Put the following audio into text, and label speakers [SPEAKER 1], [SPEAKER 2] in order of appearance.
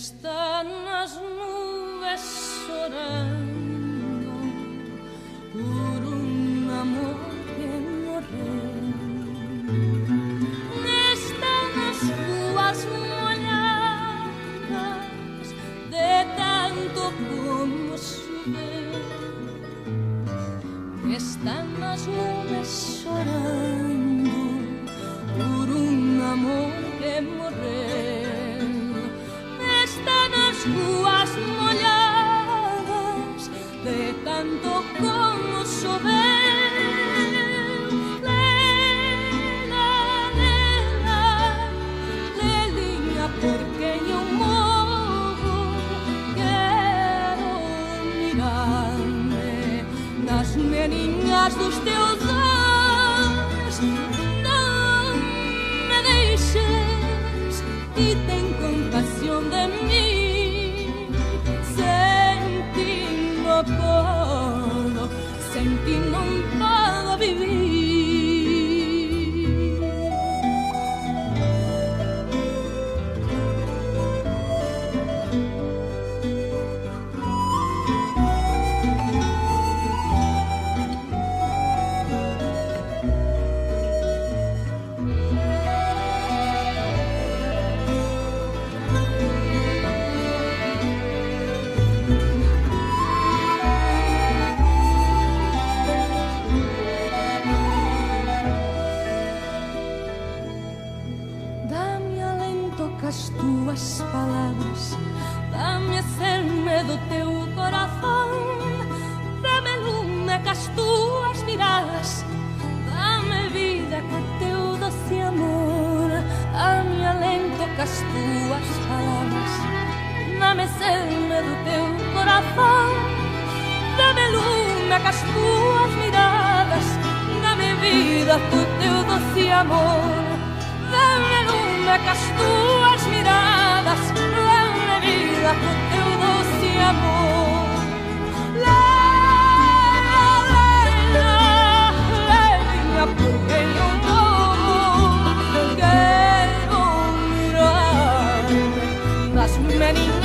[SPEAKER 1] Están as nubes chorando por un amor que morreu. Están as ruas molladas de tanto como choveu. Están as nubes chorando por un amor que morreu. Están as ruas molladas de tanto como choveu. Lela, lela, lelinha, porque eu morro. Quero mirar-me nas meninas dos teus olhos. Não me deixes e tem compaixão de mim. Sem ti não posso, sem ti não posso viver. As tuas palavras, dá-me ser-me do teu coração, dá-me lume com as tuas miradas, dá-me vida com o teu doce amor, dá-me alento com as tuas palavras, dá-me ser-me do teu coração, dá-me lume com as tuas miradas, dá-me vida com o teu doce amor, dá-me lume com as tuas miradas, dá-me vida com o teu doce amor. Leila, por quem eu morro, quero mirar nas meninas